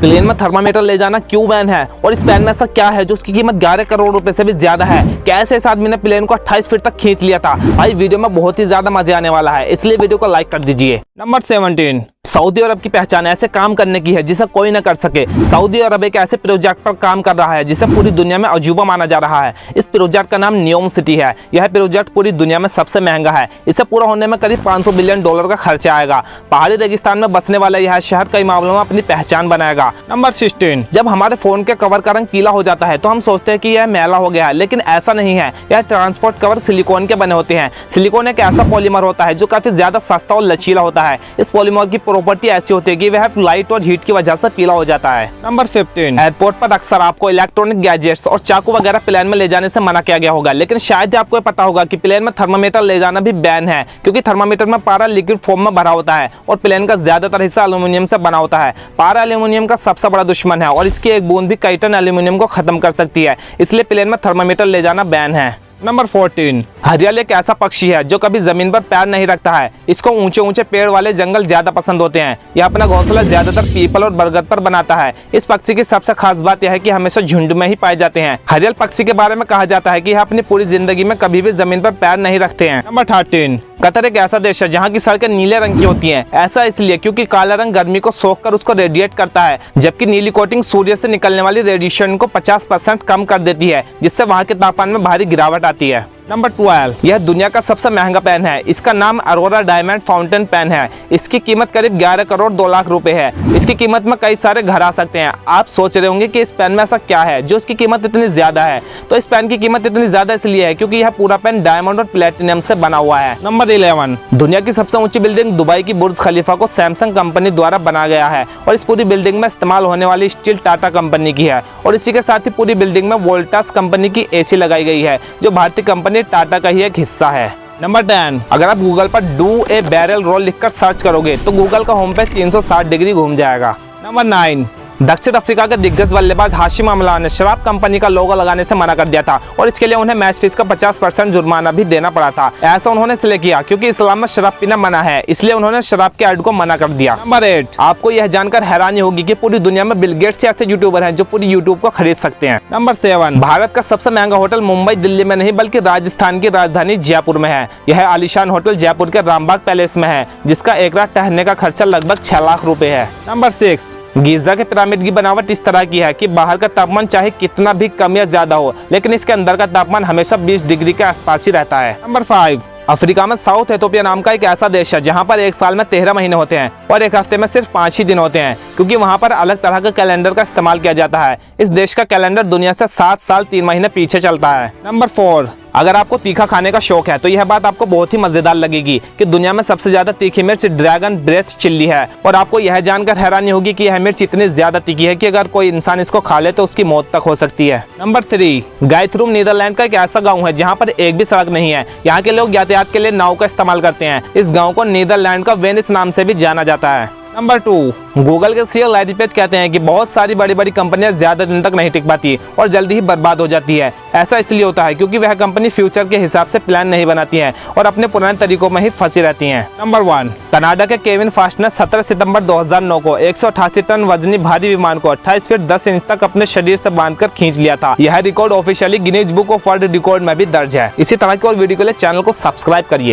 Plane में thermometer ले जाना क्यों बैन है और इस पेन में ऐसा क्या है जो उसकी कीमत 11 करोड़ रुपए से भी ज्यादा है। कैसे इस आदमी ने प्लेन को 28 फीट तक खींच लिया था। भाई वीडियो में बहुत ही ज्यादा मजे आने वाला है, इसलिए वीडियो को लाइक कर दीजिए। नंबर 17, सऊदी अरब की पहचान ऐसे काम करने की है जिसे कोई न कर सके। सऊदी अरब एक ऐसे प्रोजेक्ट पर काम कर रहा है जिसे पूरी दुनिया में अजूबा माना जा रहा है। इस प्रोजेक्ट का नाम न्योम सिटी है। यह प्रोजेक्ट पूरी दुनिया में सबसे महंगा है। इसे पूरा होने में करीब 500 बिलियन डॉलर का खर्चा आएगा। पहाड़ी रेगिस्तान में बसने वाला यह शहर कई मामलों में अपनी पहचान बनाएगा। नंबर 16, जब हमारे फोन के कवर का रंग पीला हो जाता है तो हम सोचते हैं कि यह मैला हो गया है, लेकिन ऐसा नहीं है। यह ट्रांसपोर्ट कवर सिलिकॉन के बने होते हैं। सिलिकॉन एक ऐसा पॉलीमर होता है जो काफी ज्यादा सस्ता और लचीला होता है। इस पॉलीमर की प्रॉपर्टी ऐसी होती है कि वह लाइट और हीट की वजह से पीला हो जाता है। नंबर 15, एयरपोर्ट पर अक्सर आपको इलेक्ट्रॉनिक गैजेट्स और चाकू वगैरह प्लेन में ले जाने से मना किया गया होगा, लेकिन शायद आपको पता होगा कि प्लेन में थर्मामीटर ले जाना भी बैन है, क्योंकि थर्मामीटर में पारा लिक्विड फॉर्म में भरा होता है और प्लेन का ज्यादातर हिस्सा एल्यूमिनियम से बना होता है। पारा एल्यूमिनियम का सबसे बड़ा दुश्मन है और इसकी एक बूंद भी कई टन एल्यूमिनियम को खत्म कर सकती है, इसलिए प्लेन में थर्मामीटर ले जाना बैन है। नंबर 14, हरियल एक ऐसा पक्षी है जो कभी जमीन पर पैर नहीं रखता है। इसको ऊंचे ऊंचे पेड़ वाले जंगल ज्यादा पसंद होते हैं। यह अपना घोंसला ज्यादातर पीपल और बरगद पर बनाता है। इस पक्षी की सबसे खास बात यह है कि हमेशा झुंड में ही पाए जाते हैं। हरियल पक्षी के बारे में कहा जाता है कि यह अपनी पूरी जिंदगी में कभी भी जमीन पर पैर नहीं रखते हैं। नंबर 13, कतर एक ऐसा देश है जहाँ की सड़कें नीले रंग की होती हैं। ऐसा इसलिए क्योंकि काला रंग गर्मी को सोख कर उसको रेडिएट करता है, जबकि नीली कोटिंग सूर्य से निकलने वाली रेडिएशन को 50% कम कर देती है, जिससे वहाँ के तापमान में भारी गिरावट आती है। नंबर 12, यह दुनिया का सबसे महंगा पेन है। इसका नाम अरोरा डायमंड फाउंटेन पेन है। इसकी कीमत करीब 11 करोड़ 2 लाख रुपए है। इसकी कीमत में कई सारे घर आ सकते हैं। आप सोच रहे होंगे कि इस पेन में ऐसा क्या है जो इसकी कीमत इतनी ज्यादा है। तो इस पेन की कीमत इतनी ज्यादा इसलिए है क्योंकि यह पूरा पेन डायमंड और प्लेटिनम से बना हुआ है। नंबर 11, दुनिया की सबसे ऊंची बिल्डिंग दुबई की बुर्ज खलीफा को सैमसंग कंपनी द्वारा बनाया गया है और इस पूरी बिल्डिंग में इस्तेमाल होने वाली स्टील टाटा कंपनी की है और इसी के साथ ही पूरी बिल्डिंग में वोल्टास कंपनी की एसी लगाई गई है, जो भारतीय कंपनी टाटा का ही एक हिस्सा है। नंबर 10, अगर आप गूगल पर डू ए बैरल रोल लिखकर सर्च करोगे तो गूगल का होम पेज 360 डिग्री घूम जाएगा। नंबर 9, दक्षिण अफ्रीका के दिग्गज बल्लेबाज हाशिम अमला ने शराब कंपनी का लोगो लगाने से मना कर दिया था और इसके लिए उन्हें मैच फीस का 50% जुर्माना भी देना पड़ा था। ऐसा उन्होंने इसलिए किया क्योंकि इस्लाम में शराब पीना मना है, इसलिए उन्होंने शराब के ऐड को मना कर दिया। नंबर 8, आपको यह जानकर हैरानी होगी कि पूरी दुनिया में बिल गेट्स ऐसे यूट्यूबर हैं जो पूरी यूट्यूब को खरीद सकते हैं। नंबर 7, भारत का सबसे महंगा होटल मुंबई दिल्ली में नहीं बल्कि राजस्थान की राजधानी जयपुर में है। यह आलीशान होटल जयपुर के रामबाग पैलेस में है, जिसका एक रात ठहरने का खर्चा लगभग 6 लाख रुपए है। नंबर 6, गीजा के पिरामिड की बनावट इस तरह की है कि बाहर का तापमान चाहे कितना भी कम या ज्यादा हो, लेकिन इसके अंदर का तापमान हमेशा 20 डिग्री के आसपास ही रहता है। नंबर 5, अफ्रीका में साउथ एथोपिया नाम का एक ऐसा देश है जहां पर एक साल में 13 महीने होते हैं और एक हफ्ते में सिर्फ 5 ही दिन होते हैं, क्योंकि वहां पर अलग तरह का कैलेंडर का इस्तेमाल किया जाता है। इस देश का कैलेंडर दुनिया से 7 साल 3 महीने पीछे चलता है। नंबर 4, अगर आपको तीखा खाने का शौक है तो यह बात आपको बहुत ही मजेदार लगेगी कि दुनिया में सबसे ज्यादा तीखी मिर्च ड्रैगन ब्रेथ चिल्ली है और आपको यह जानकर हैरानी होगी कि यह मिर्च इतनी ज्यादा तीखी है कि अगर कोई इंसान इसको खा ले तो उसकी मौत तक हो सकती है। नंबर 3, गाइथरूम नीदरलैंड का एक ऐसा गाँव है जहाँ पर एक भी सड़क नहीं है। यहाँ के लोग यातायात के लिए नाव का इस्तेमाल करते हैं। इस गाँव को नीदरलैंड का वेनिस नाम से भी जाना जाता है। नंबर 2, गूगल के सीईओ लैरी पेज कहते हैं कि बहुत सारी बड़ी बड़ी कंपनियां ज्यादा दिन तक नहीं टिक पाती और जल्दी ही बर्बाद हो जाती है। ऐसा इसलिए होता है क्योंकि वह कंपनी फ्यूचर के हिसाब से प्लान नहीं बनाती है और अपने पुराने तरीकों में ही फंसी रहती हैं। नंबर 1, कनाडा के केविन फास्ट ने 17 सितंबर 2009 को 188 टन वजनी भारी विमान को 28 फीट 10 इंच तक अपने शरीर से बांधकर खींच लिया था। यह record officially Guinness book of world record में भी दर्ज है। इसी तरह की और वीडियो के लिए चैनल को सब्सक्राइब करिए।